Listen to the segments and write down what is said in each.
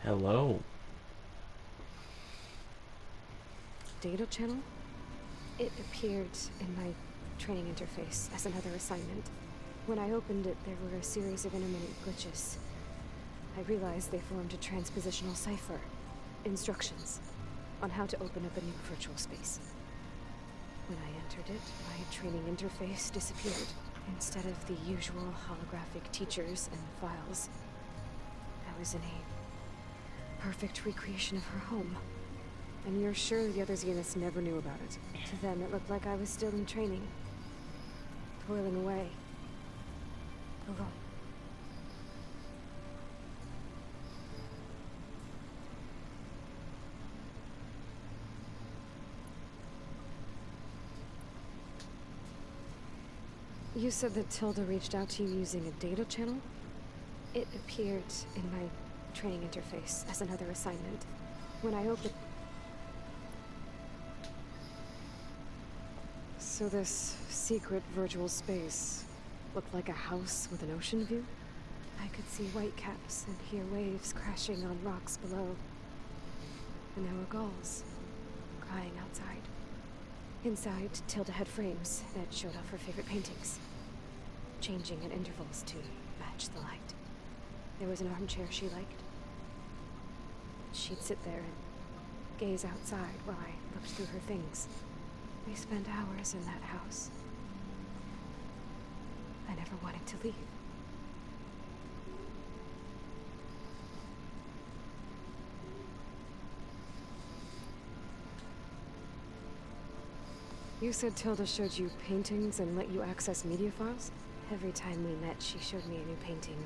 Hello. Data channel? It appeared in my training interface as another assignment. When I opened it, there were a series of intermittent glitches. I realized they formed a transpositional cipher. Instructions on how to open up a new virtual space. When I entered it, my training interface disappeared. Instead of the usual holographic teachers and files, I was in a perfect recreation of her home. And you're sure the other Zeniths never knew about it? To them, it looked like I was still in training. Toiling away. Alone. You said that Tilda reached out to you using a data channel? It appeared in my training interface as another assignment. When I opened... So this secret virtual space looked like a house with an ocean view? I could see whitecaps and hear waves crashing on rocks below. And there were gulls crying outside. Inside, Tilda had frames that showed off her favorite paintings, changing at intervals to match the light. There was an armchair she liked. She'd sit there and gaze outside while I looked through her things. We spent hours in that house. I never wanted to leave. You said Tilda showed you paintings and let you access media files? Every time we met, she showed me a new painting.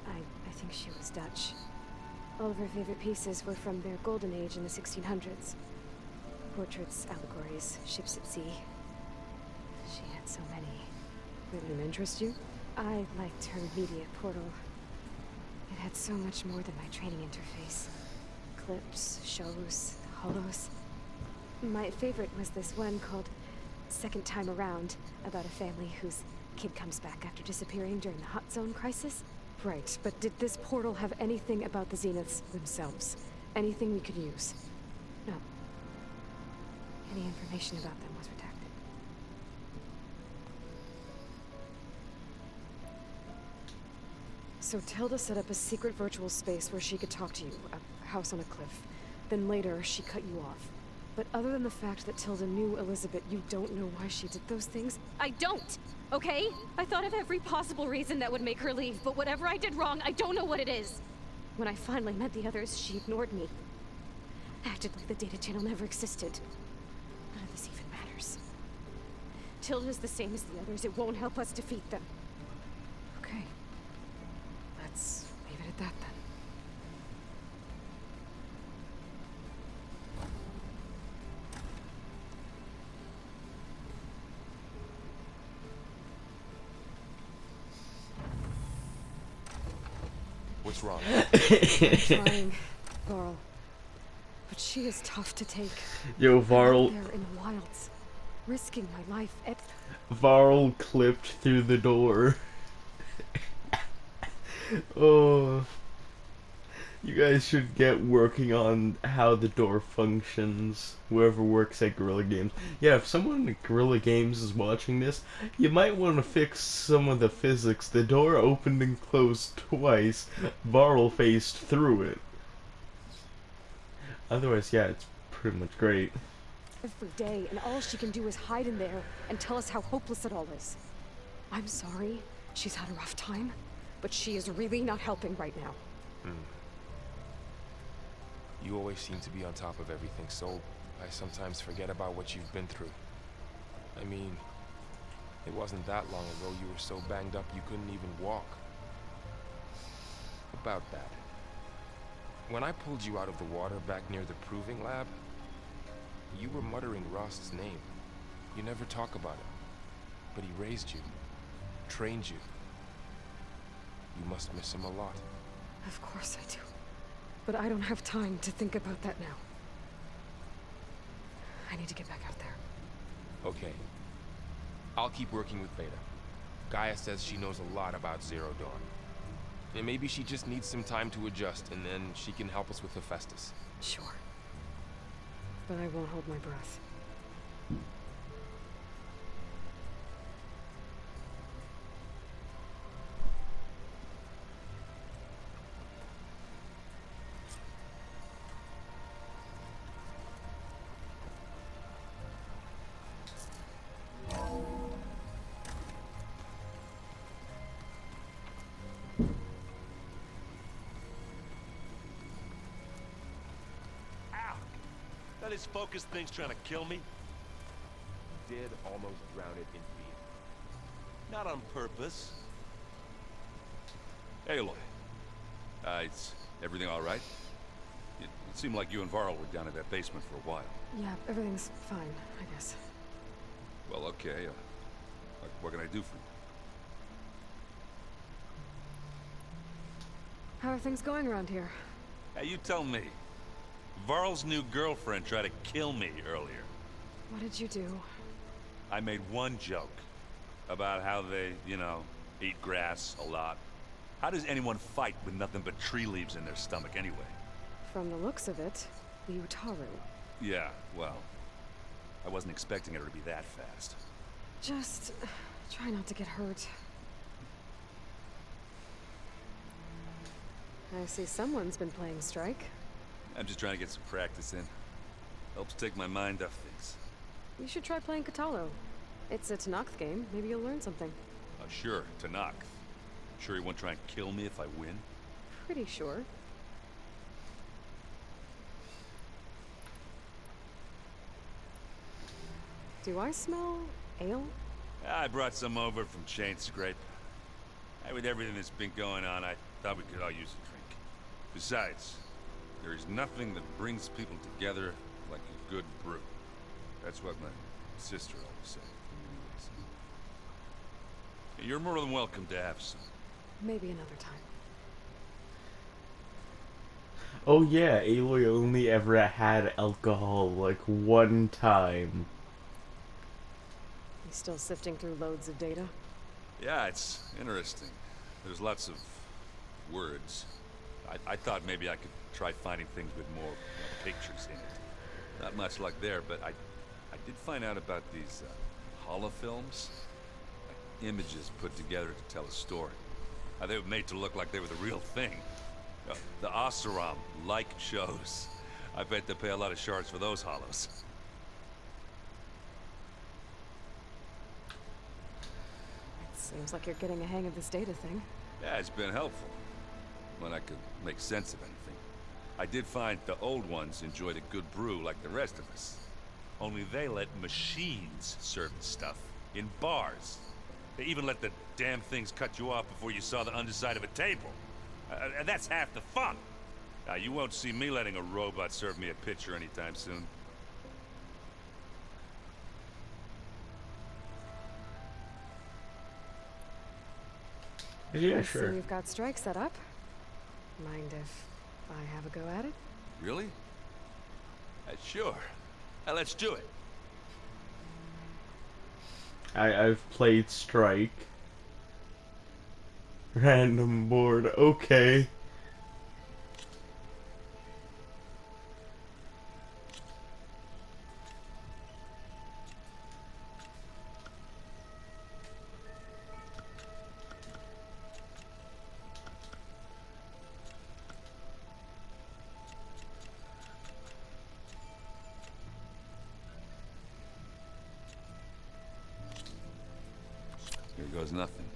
I think she was Dutch. All of her favorite pieces were from their golden age in the 1600s. Portraits, allegories, ships at sea. She had so many. Did it interest you? I liked her media portal. It had so much more than my training interface. Clips, shows, holos. My favorite was this one called Second Time Around, about a family whose kid comes back after disappearing during the Hot Zone crisis. Right, but did this portal have anything about the Zeniths themselves? Anything we could use? No. Any information about them was redacted. So Tilda set up a secret virtual space where she could talk to you, a house on a cliff. Then later, she cut you off. But other than the fact that Tilda knew Elizabeth, you don't know why she did those things? I don't! Okay? I thought of every possible reason that would make her leave, but whatever I did wrong, I don't know what it is. When I finally met the others, she ignored me. Acted like the data channel never existed. None of this even matters. Tilda's the same as the others. It won't help us defeat them. Okay. Let's leave it at that then. What's wrong? I'm trying, Varl. But she is tough to take. Yo, I'm Varl. out there in the wilds, risking my life at... Varl clipped through the door. Oh. You guys should get working on how the door functions. Whoever works at Guerrilla Games. Yeah, if someone at Guerrilla Games is watching this, you might want to fix some of the physics. The door opened and closed twice. Varl faced through it. Otherwise, yeah, it's pretty much great. every day, and all she can do is hide in there and tell us how hopeless it all is. I'm sorry she's had a rough time, but she is really not helping right now. You always seem to be on top of everything, so I sometimes forget about what you've been through. I mean, it wasn't that long ago you were so banged up you couldn't even walk. About that. When I pulled you out of the water back near the proving lab, you were muttering Rost's name. You never talk about him. But he raised you, trained you. You must miss him a lot. Of course I do. But I don't have time to think about that now. I need to get back out there. Okay. I'll keep working with Beta. Gaia says she knows a lot about Zero Dawn. And maybe she just needs some time to adjust, and then she can help us with Hephaestus. Sure. But I won't hold my breath. Ow! That this focus thing's trying to kill me? Did almost drown it in fear. Not on purpose. Aloy. Is everything all right? It seemed like you and Varl were down in that basement for a while. Yeah, everything's fine, I guess. Well, okay. What can I do for you? How are things going around here? Hey, you tell me. Varl's new girlfriend tried to kill me earlier. What did you do? I made one joke. About how they, eat grass a lot. How does anyone fight with nothing but tree leaves in their stomach anyway? From the looks of it, the Utaru. Yeah, well, I wasn't expecting her to be that fast. Just try not to get hurt. I see someone's been playing Strike. I'm just trying to get some practice in. Helps take my mind off things. You should try playing Katalo. It's a Tenakth game. Maybe you'll learn something. Sure, Tenakth. Sure you won't try and kill me if I win? Pretty sure. Do I smell ale? I brought some over from Chain Scrape. With everything that's been going on, I thought we could all use a drink. Besides, there is nothing that brings people together like a good brew. That's what my sister always said. You're more than welcome to have some. Maybe another time. Oh yeah, Aloy only ever had alcohol like one time. You still sifting through loads of data? Yeah, it's interesting. There's lots of words. I thought maybe I could try finding things with more pictures in it. Not much like there, but I did find out about these holofilms. Like images put together to tell a story. They were made to look like they were the real thing. The Oseram like shows. I bet they pay a lot of shards for those hollows. It seems like you're getting a hang of this data thing. Yeah, it's been helpful. When I could make sense of anything. I did find the old ones enjoyed a good brew like the rest of us. Only they let machines serve the stuff in bars. They even let the damn things cut you off before you saw the underside of a table. And that's half the fun. You won't see me letting a robot serve me a pitcher anytime soon. Yeah, I sure. see you've got Strike set up. Mind if I have a go at it? Really? Sure. Let's do it. I've played Strike. Random board, okay. Here goes nothing.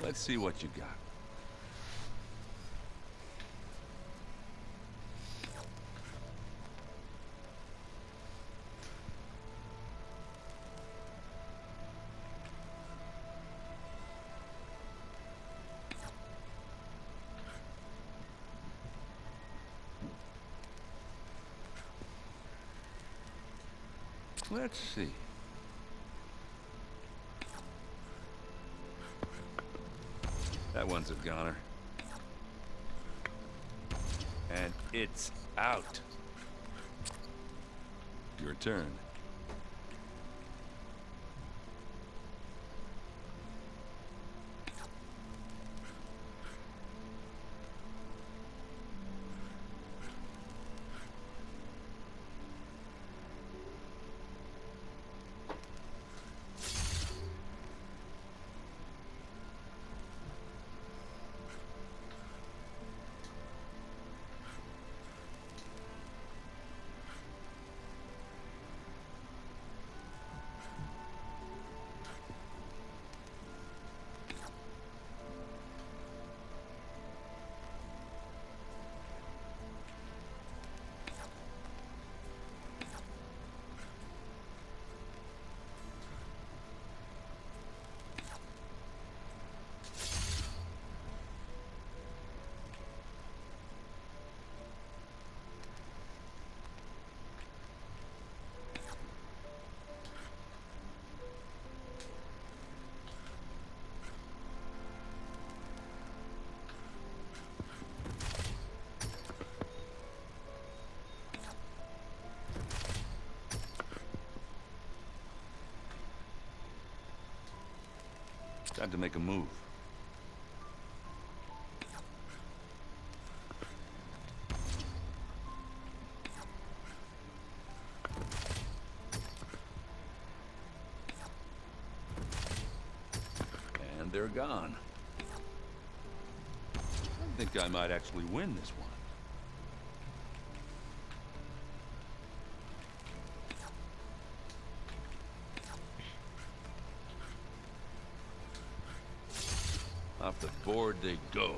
Let's see what you got. Let's see. That one's a goner. And it's out. Your turn. Time to make a move. And they're gone. I think I might actually win this one. Off the board they go.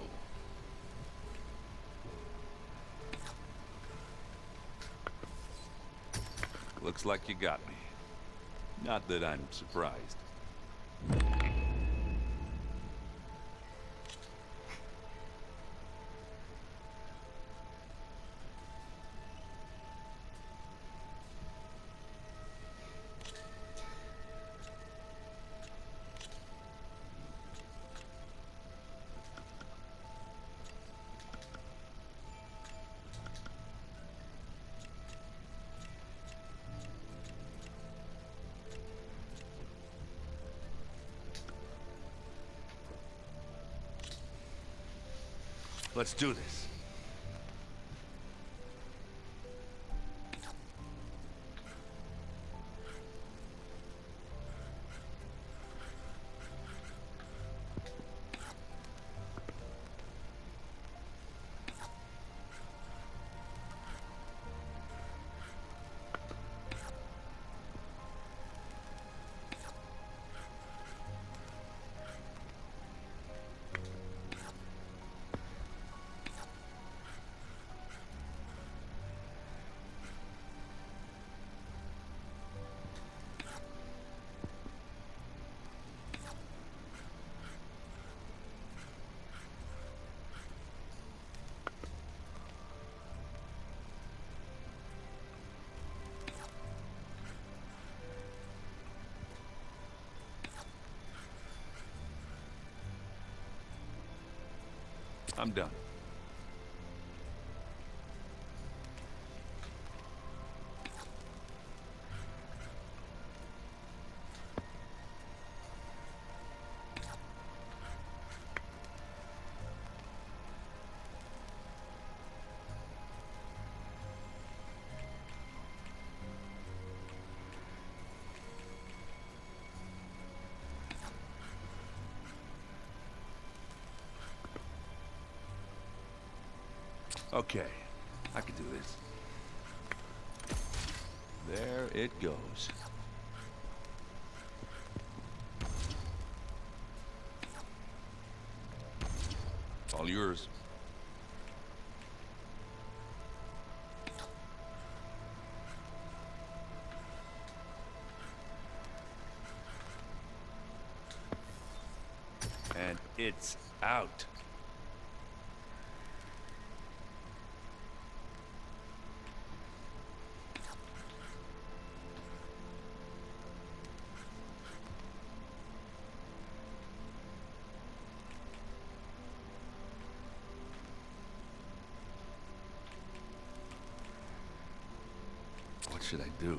Looks like you got me. Not that I'm surprised. Let's do this. I'm done. Okay, I can do this. There it goes. yours. And it's out. What should I do?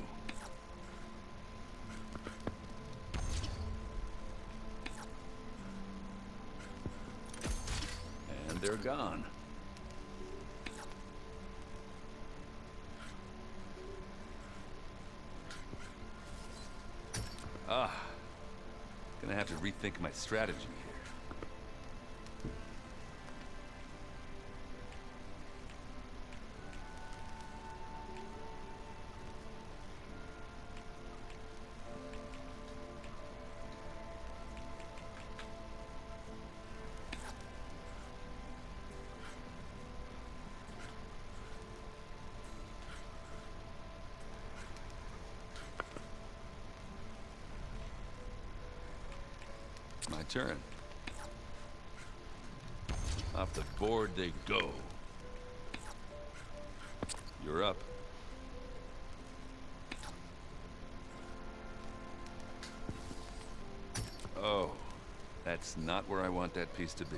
And they're gone. Gonna have to rethink my strategy here. My turn. Off the board they go. You're up. Oh, that's not where I want that piece to be.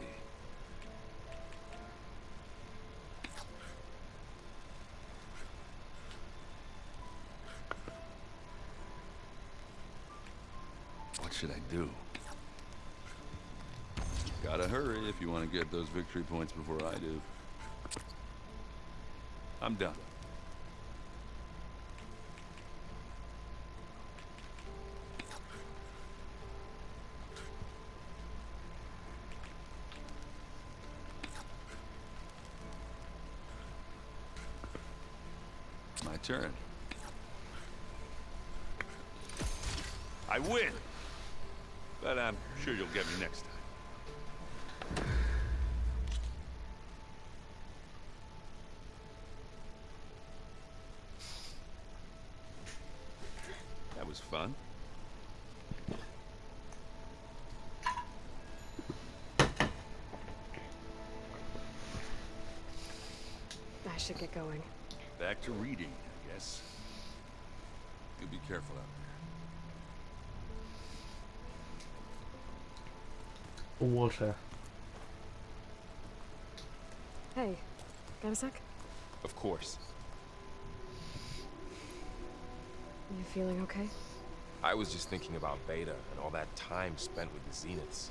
What should I do? Gotta hurry if you want to get those victory points before I do. I'm done. My turn. I win! But I'm sure you'll get me next time. That was fun. I should get going. Back to reading, I guess. You be careful out there. Water. Hey, got a sec? Of course. You feeling okay? I was just thinking about Beta and all that time spent with the Zeniths.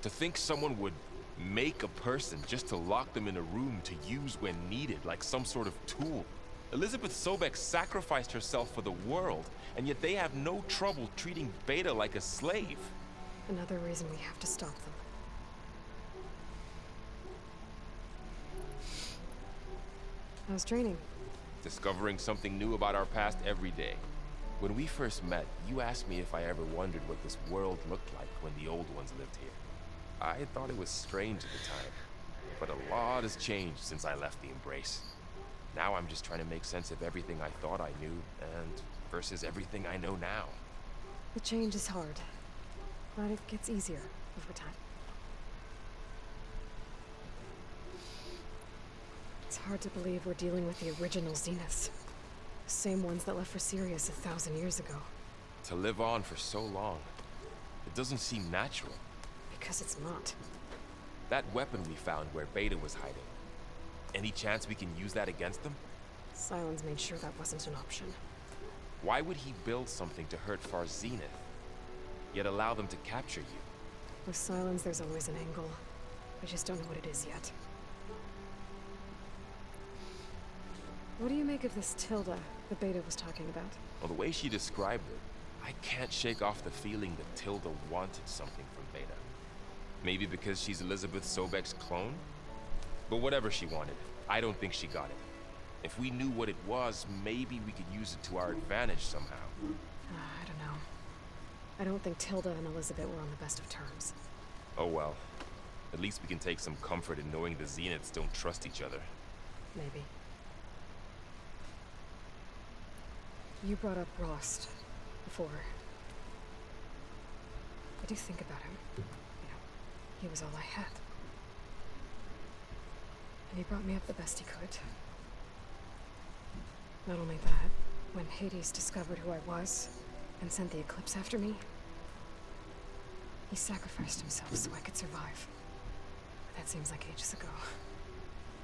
To think someone would make a person just to lock them in a room to use when needed, like some sort of tool. Elizabeth Sobek sacrificed herself for the world, and yet they have no trouble treating Beta like a slave. Another reason we have to stop them. How's training? Discovering something new about our past every day. When we first met, you asked me if I ever wondered what this world looked like when the old ones lived here. I thought it was strange at the time, but a lot has changed since I left the Embrace. Now I'm just trying to make sense of everything I thought I knew, and versus everything I know now. The change is hard, but it gets easier over time. It's hard to believe we're dealing with the original Zeniths. The same ones that left for Sirius 1,000 years ago. To live on for so long, it doesn't seem natural. Because it's not. That weapon we found where Beta was hiding. Any chance we can use that against them? Sylens made sure that wasn't an option. Why would he build something to hurt Far Zenith, yet allow them to capture you? With Sylens, there's always an angle. I just don't know what it is yet. What do you make of this Tilda that Beta was talking about? Well, the way she described it, I can't shake off the feeling that Tilda wanted something from Beta. Maybe because she's Elizabeth Sobek's clone? But whatever she wanted, I don't think she got it. If we knew what it was, maybe we could use it to our advantage somehow. I don't know. I don't think Tilda and Elizabeth were on the best of terms. Oh well. At least we can take some comfort in knowing the Zeniths don't trust each other. Maybe. You brought up Rost before. I do think about him. You know, he was all I had. And he brought me up the best he could. Not only that, when Hades discovered who I was and sent the Eclipse after me, he sacrificed himself so I could survive. But that seems like ages ago.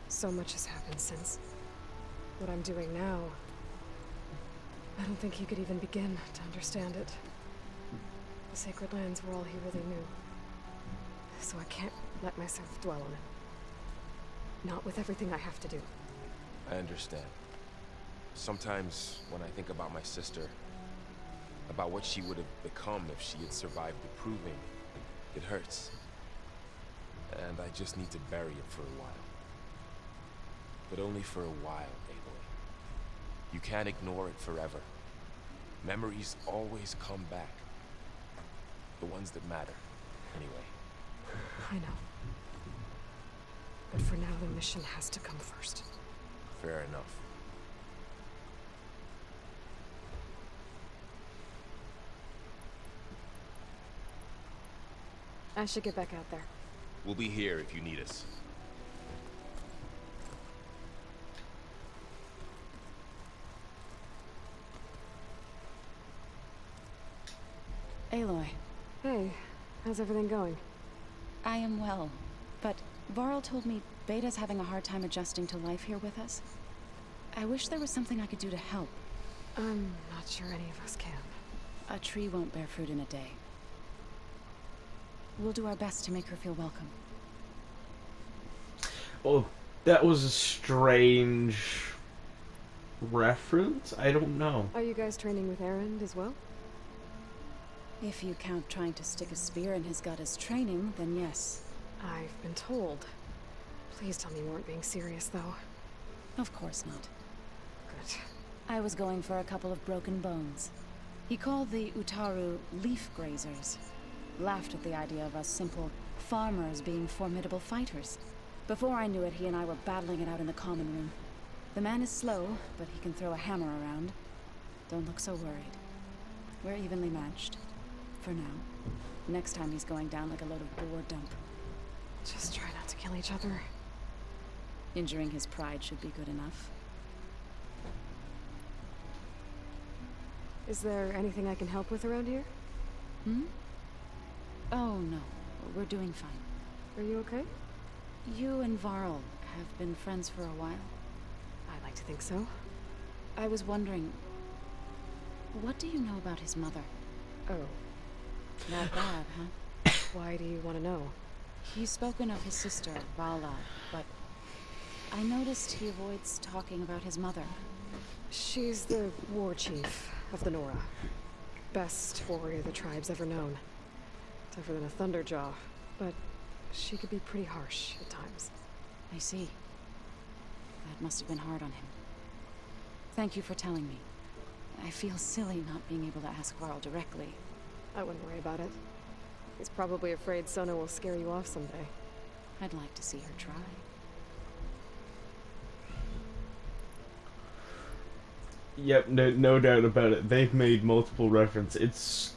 So much has happened since. What I'm doing now, I don't think he could even begin to understand it. The Sacred Lands were all he really knew. So I can't let myself dwell on it. Not with everything I have to do. I understand. Sometimes when I think about my sister, about what she would have become if she had survived the Proving, it hurts. And I just need to bury it for a while. But only for a while, Aloy. You can't ignore it forever. Memories always come back. The ones that matter, anyway. I know. But for now, the mission has to come first. Fair enough. I should get back out there. We'll be here if you need us. Aloy, Hey, how's everything going? I am well, but Varl told me Beta's having a hard time adjusting to life here with us. I wish there was something I could do to help. I'm not sure any of us can. A tree won't bear fruit in a day. We'll do our best to make her feel welcome. Oh, that was a strange reference? I don't know. Are you guys training with Erend as well? If you count trying to stick a spear in his gut as training, then yes. I've been told. Please tell me you weren't being serious, though. Of course not. Good. I was going for a couple of broken bones. He called the Utaru leaf grazers. Laughed at the idea of us simple farmers being formidable fighters. Before I knew it, he and I were battling it out in the common room. The man is slow, but he can throw a hammer around. Don't look so worried. We're evenly matched. For now. Next time he's going down like a load of boar dump. Just try not to kill each other. Injuring his pride should be good enough. Is there anything I can help with around here? Hmm? Oh, no. We're doing fine. Are you okay? You and Varl have been friends for a while. I like to think so. I was wondering, what do you know about his mother? Oh, Not bad, huh? why do you want to know? He's spoken of his sister, Vala, but I noticed he avoids talking about his mother. She's the war chief of the Nora. Best warrior the tribe's ever known. Tougher than a Thunderjaw, but she could be pretty harsh at times. I see. That must have been hard on him. Thank you for telling me. I feel silly not being able to ask Varl directly. I wouldn't worry about it. He's probably afraid Sona will scare you off someday. I'd like to see her try. Yep, no doubt about it. They've made multiple references. It's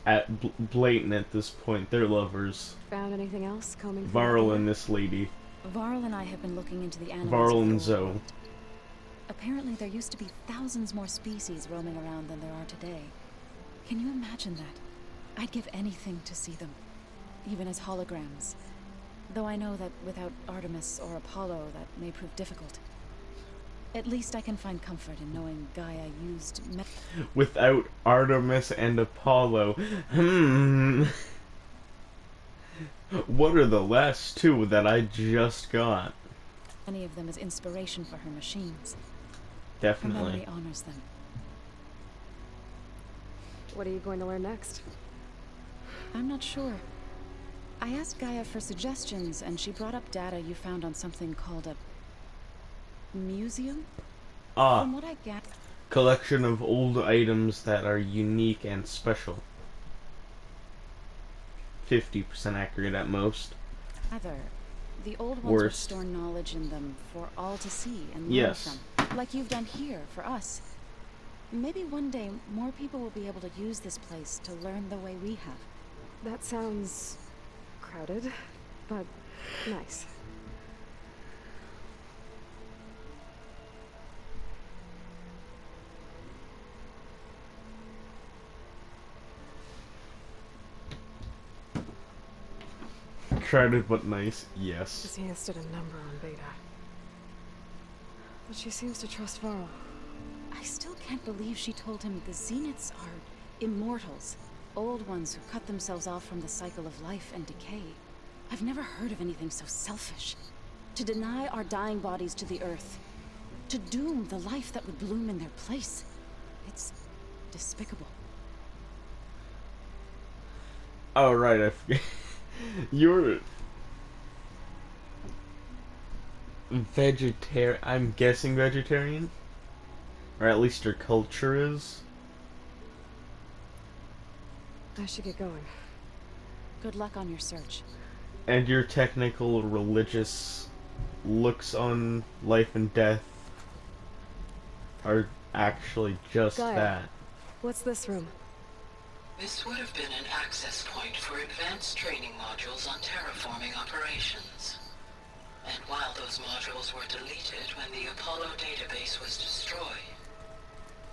blatant at this point. They're lovers. Found anything else combing through Varl the and this lady. Varl and I have been looking into the animals. Varl of and the Zoe. world. Apparently there used to be thousands more species roaming around than there are today. Can you imagine that? I'd give anything to see them, even as holograms. Though I know that without Artemis or Apollo, that may prove difficult. At least I can find comfort in knowing Gaia used Without Artemis and Apollo. What are the last two that I just got? many of them as inspiration for her machines. Her Definitely. memory honors them. What are you going to learn next? I'm not sure. I asked Gaia for suggestions, and she brought up data you found on something called a museum? Ah, From what I gathered, collection of old items that are unique and special. 50% accurate at most. The old ones would Worst. store knowledge in them for all to see and learn Yes. from. Like you've done here for us. Maybe one day more people will be able to use this place to learn the way we have. That sounds crowded, but nice. Crowded but nice, yes. This listed a number on Beta. But she seems to trust Varl. I still can't believe she told him the Zeniths are immortals. Old ones who cut themselves off from the cycle of life and decay. I've never heard of anything so selfish. To deny our dying bodies to the earth. To doom the life that would bloom in their place. It's despicable. Oh, right, I forget. You're vegetarian. I'm guessing vegetarian? Or at least your culture is? I should get going. Good luck on your search. And your technical religious looks on life and death are actually just Gaia. that. What's this room? This would have been an access point for advanced training modules on terraforming operations. And while those modules were deleted when the Apollo database was destroyed,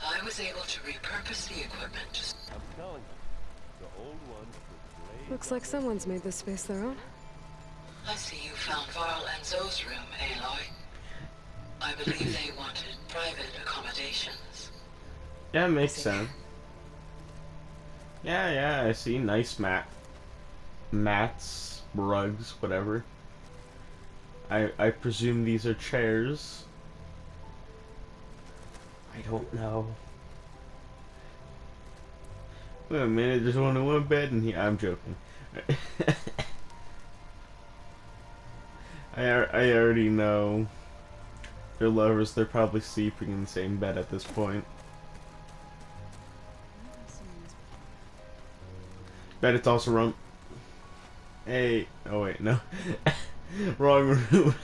I was able to repurpose the equipment to... I'm telling you, the old ones were great. Looks like someone's made this space their own. I see you found Varl and Zoe's room, Aloy. I believe they wanted private accommodations. Yeah, makes sense. Yeah, I see. Nice mats, rugs, whatever. I presume these are chairs. I don't know. Wait a minute, there's only one bed in here. I'm joking. I already know. They're lovers. They're probably sleeping in the same bed at this point. Bet it's also wrong. Hey, oh wait, no. Wrong room.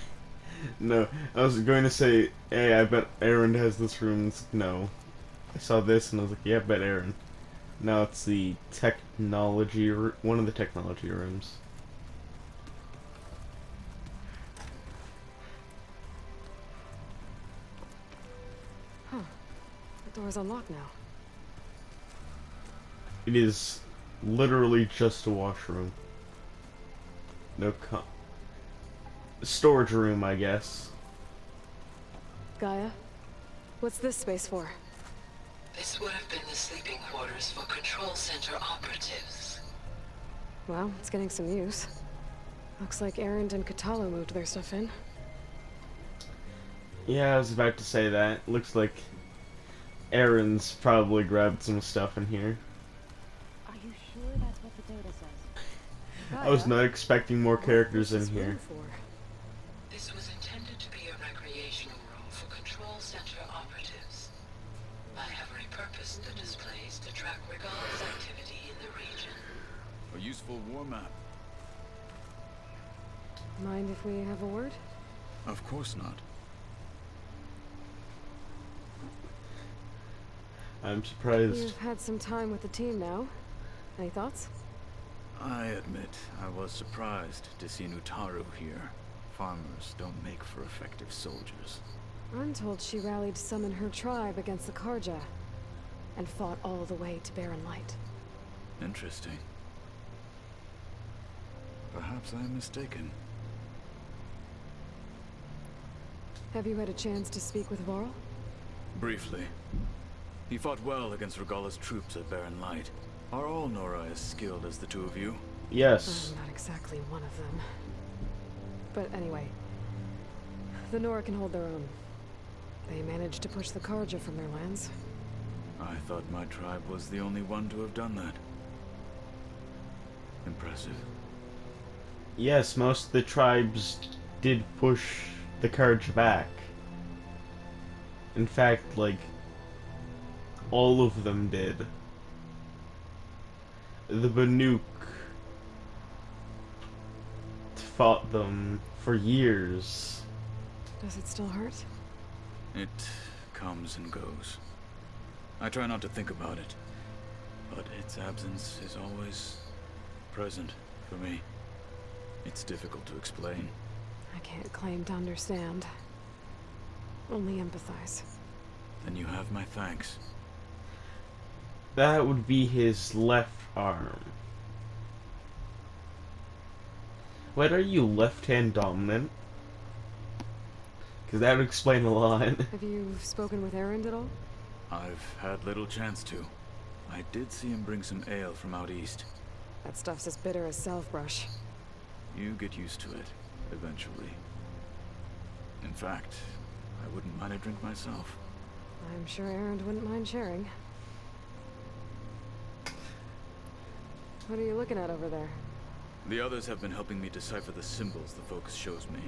No, I was going to say, hey, I bet Aaron has this room. No. I saw this and I was like, yeah, I bet Aaron. No, it's the technology, one of the technology rooms. Huh. The door's unlocked now. It is literally just a washroom. No storage room, I guess. Gaia? What's this space for? This would have been the sleeping quarters for Control Center operatives. Well, it's getting some use. Looks like Erend and Katalo moved their stuff in. Yeah, I was about to say that. Looks like Aaron's probably grabbed some stuff in here. Are you sure that's what the data says? I was not expecting more characters in What's this here. room for? This was intended to be a recreational room for Control Center operatives. I have repurposed the displays to track Regal's activity in the region. A useful war map. Mind if we have a word? Of course not. I'm surprised. You've had some time with the team now. Any thoughts? I admit, I was surprised to see Utaru here. Farmers don't make for effective soldiers. I'm told she rallied some in her tribe against the Karja, and fought all the way to Barren Light. Interesting. Perhaps I am mistaken. Have you had a chance to speak with Varl? Briefly. He fought well against Regalla's troops at Barren Light. Are all Nora as skilled as the two of you? Yes. I'm not exactly one of them. But anyway, the Nora can hold their own. They managed to push the Karja from their lands. I thought my tribe was the only one to have done that. Impressive. Yes, most of the tribes did push the Karja back. In fact, like, all of them did. The Banuk fought them for years. Does it still hurt? It comes and goes. I try not to think about it, but its absence is always present for me. It's difficult to explain. I can't claim to understand. Only empathize. Then you have my thanks. That would be his left arm. What, are you left-hand dominant? Because that would explain a lot. Have you spoken with Erend at all? I've had little chance to. I did see him bring some ale from out east. That stuff's as bitter as self-brush. You get used to it, eventually. In fact, I wouldn't mind a drink myself. I'm sure Erend wouldn't mind sharing. What are you looking at over there? The others have been helping me decipher the symbols the focus shows me.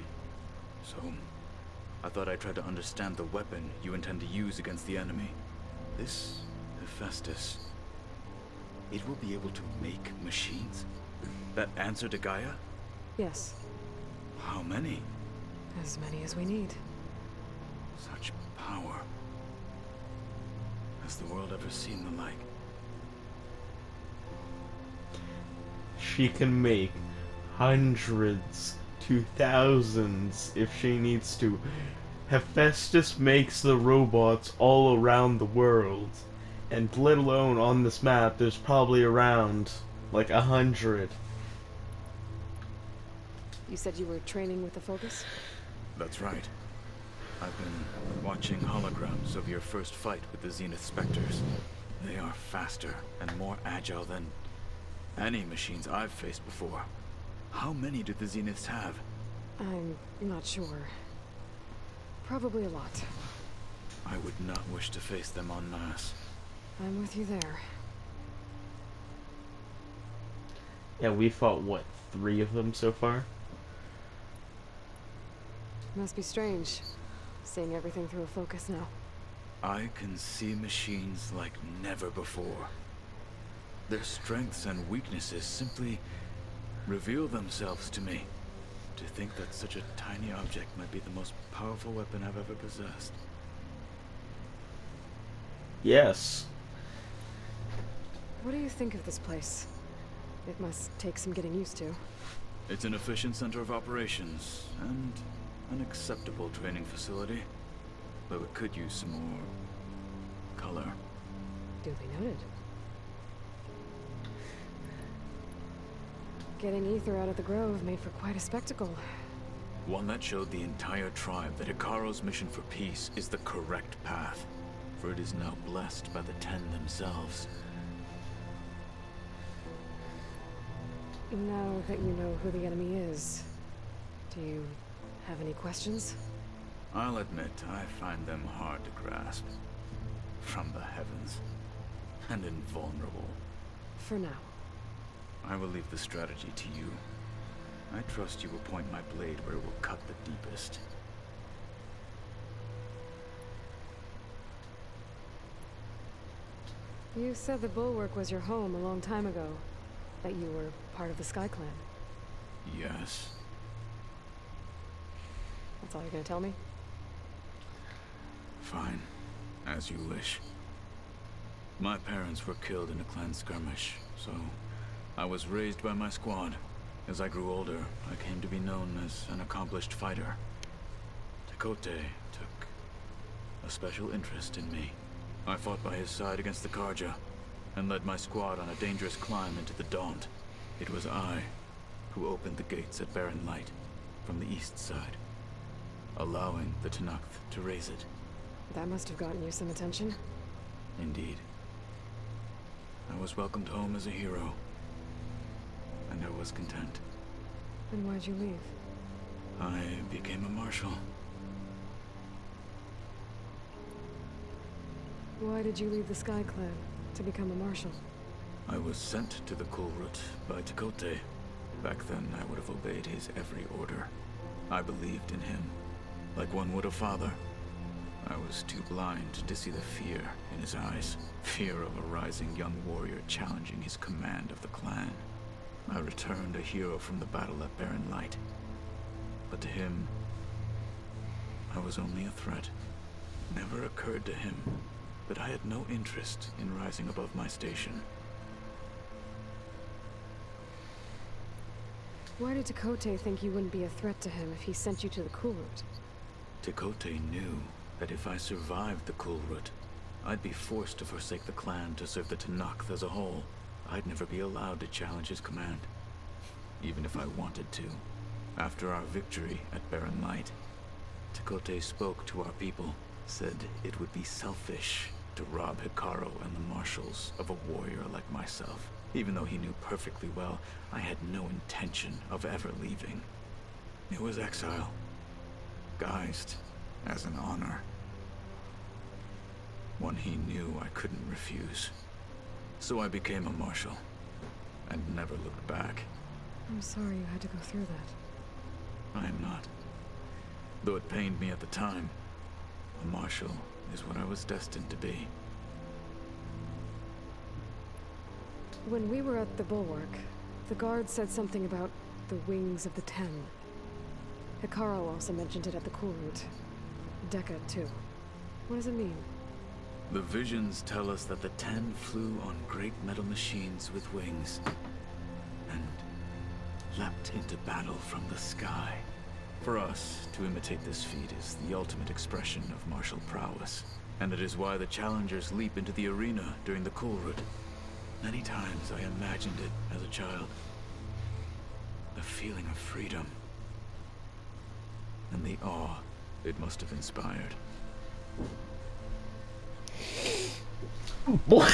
So, I thought I'd try to understand the weapon you intend to use against the enemy. This Hephaestus, it will be able to make machines that answer to Gaia? Yes, How many? as many as we need. Such power. Has the world ever seen the like? She can make hundreds to thousands if she needs to. Hephaestus makes the robots all around the world. And let alone on this map, there's probably around like 100. You said you were training with the Focus? That's right. I've been watching holograms of your first fight with the Zenith Spectres. They are faster and more agile than any machines I've faced before. How many do the Zeniths have? I'm not sure. Probably a lot. I would not wish to face them en masse. I'm with you there. Yeah, we fought, what, 3 of them so far? Must be strange, seeing everything through a Focus now. I can see machines like never before. Their strengths and weaknesses simply reveal themselves to me. To think that such a tiny object might be the most powerful weapon I've ever possessed. Yes. What do you think of this place? It must take some getting used to. It's an efficient center of operations, and an acceptable training facility. Though it could use some more color. Duly noted. Getting Ether out of the Grove made for quite a spectacle. One that showed the entire tribe that Ikaro's mission for peace is the correct path. For it is now blessed by the Ten themselves. Now that you know who the enemy is, do you have any questions? I'll admit, I find them hard to grasp. From the heavens. And invulnerable. For now. I will leave the strategy to you. I trust you will point my blade where it will cut the deepest. You said the Bulwark was your home a long time ago. That you were part of the Sky Clan. Yes. That's all you're gonna tell me? Fine. As you wish. My parents were killed in a clan skirmish, so I was raised by my squad. As I grew older, I came to be known as an accomplished fighter. Tekote took a special interest in me. I fought by his side against the Karja, and led my squad on a dangerous climb into the Daunt. It was I who opened the gates at Barren Light, from the east side, allowing the Tenakth to raise it. That must have gotten you some attention. Indeed. I was welcomed home as a hero, and I was content. Then why'd you leave? I became a marshal. Why did you leave the Sky Clan to become a marshal? I was sent to the Kulrut by Tekote. Back then, I would have obeyed his every order. I believed in him, like one would a father. I was too blind to see the fear in his eyes. Fear of a rising young warrior challenging his command of the clan. I returned a hero from the battle at Barren Light. But to him, I was only a threat. Never occurred to him that I had no interest in rising above my station. Why did Tekote think you wouldn't be a threat to him if he sent you to the Kulrut? Tekote knew that if I survived the Kulrut, I'd be forced to forsake the clan to serve the Tenakth as a whole. I'd never be allowed to challenge his command, even if I wanted to. After our victory at Barren Light, Tekote spoke to our people, said it would be selfish to rob Hikaru and the marshals of a warrior like myself, even though he knew perfectly well I had no intention of ever leaving. It was exile, guised as an honor. One he knew I couldn't refuse. So I became a marshal, and never looked back. I'm sorry you had to go through that. I am not. Though it pained me at the time, a marshal is what I was destined to be. When we were at the Bulwark, the guard said something about the Wings of the Ten. Hikaru also mentioned it at the Kulrut. Dekka, too. What does it mean? The visions tell us that the Ten flew on great metal machines with wings, and leapt into battle from the sky. For us, to imitate this feat is the ultimate expression of martial prowess, and it is why the challengers leap into the arena during the Kulrut. Many times I imagined it as a child. The feeling of freedom, and the awe it must have inspired. Boy.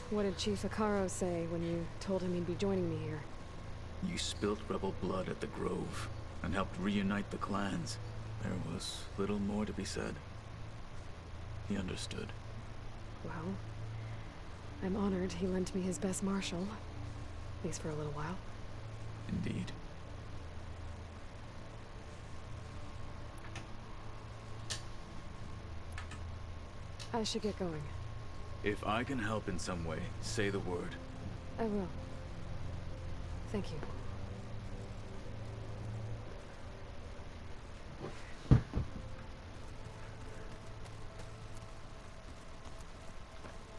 What did Chief Hikaru say when you told him he'd be joining me here? You spilt rebel blood at the Grove, and helped reunite the clans. There was little more to be said. He understood. Well, I'm honored he lent me his best marshal. At least for a little while. Indeed. I should get going. If I can help in some way, say the word. I will. Thank you.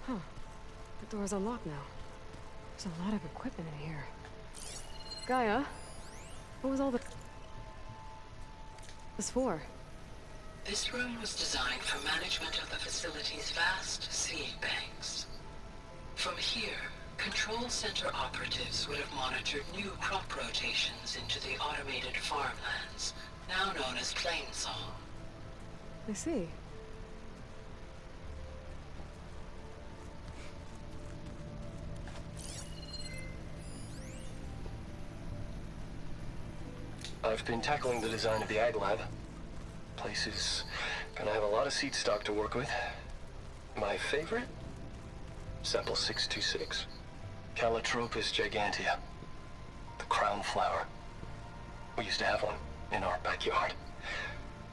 Huh. The door's unlocked now. There's a lot of equipment in here. Gaia, what was all this for? This room was designed for management of the facility's vast seed banks. From here, Control Center operatives would have monitored new crop rotations into the automated farmlands, now known as Plainsong. I see. I've been tackling the design of the Ag Lab. Place is gonna have a lot of seed stock to work with. My favorite? Sample 626. Calotropis gigantea. The crown flower. We used to have one in our backyard.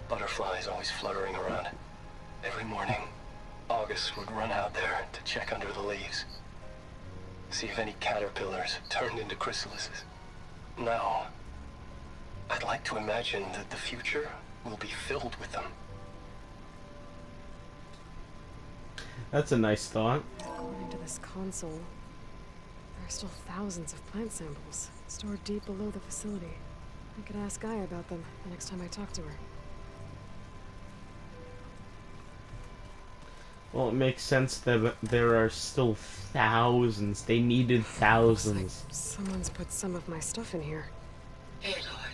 Butterflies always fluttering around. Every morning, August would run out there to check under the leaves. See if any caterpillars turned into chrysalises. Now, I'd like to imagine that the future will be filled with them. That's a nice thought. According to this console, there are still thousands of plant samples stored deep below the facility. I could ask Gaia about them the next time I talk to her. Well, it makes sense that there are still thousands. They needed thousands. Looks like someone's put some of my stuff in here. Aloy,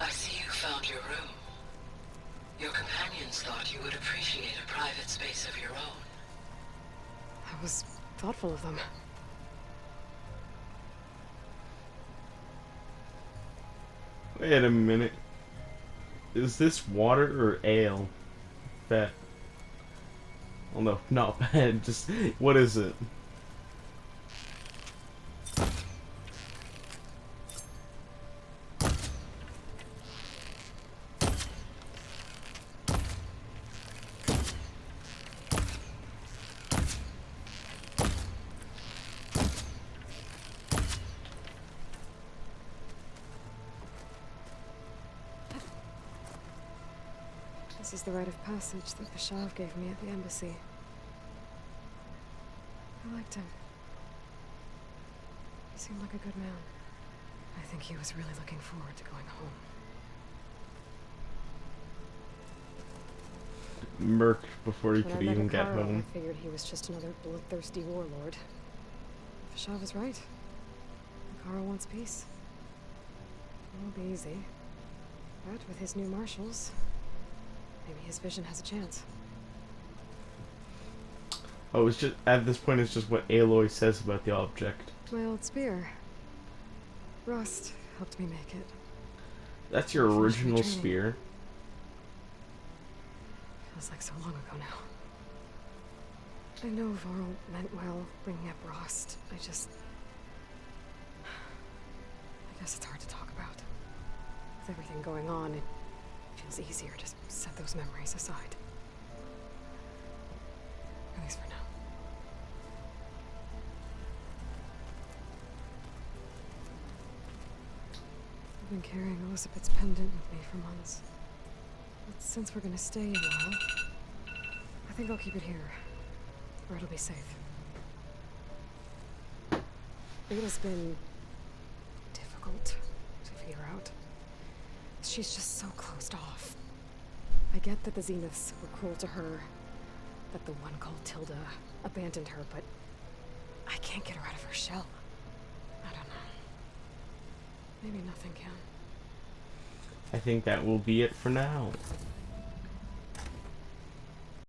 I see you found your room. Your companions thought you would appreciate a private space of your own. I was thoughtful of them. Wait a minute. Is this water or ale? Bet. Oh no, not bad. Just, what is it? This is the rite of passage that Vashav gave me at the embassy. I liked him. He seemed like a good man. I think he was really looking forward to going home. Murked before he When could I met even get Hekarro, home. I figured he was just another bloodthirsty warlord. Vashav was right. Hekarro wants peace. It won't be easy. But with his new marshals, maybe his vision has a chance. Oh, it's just, at this point, it's just what Aloy says about the object. My old spear. Rost helped me make it. That's your I finished my original training. spear. Feels like so long ago now. I know Varl meant well bringing up Rost. I guess it's hard to talk about. With everything going on, it feels easier to set those memories aside. At least for now. I've been carrying Elizabeth's pendant with me for months. But since we're gonna stay a while, I think I'll keep it here, where it'll be safe. Ada's been difficult to figure out. She's just so closed off. I get that the Zeniths were cruel to her, that the one called Tilda abandoned her, but I can't get her out of her shell. I don't know. Maybe nothing can. I think that will be it for now.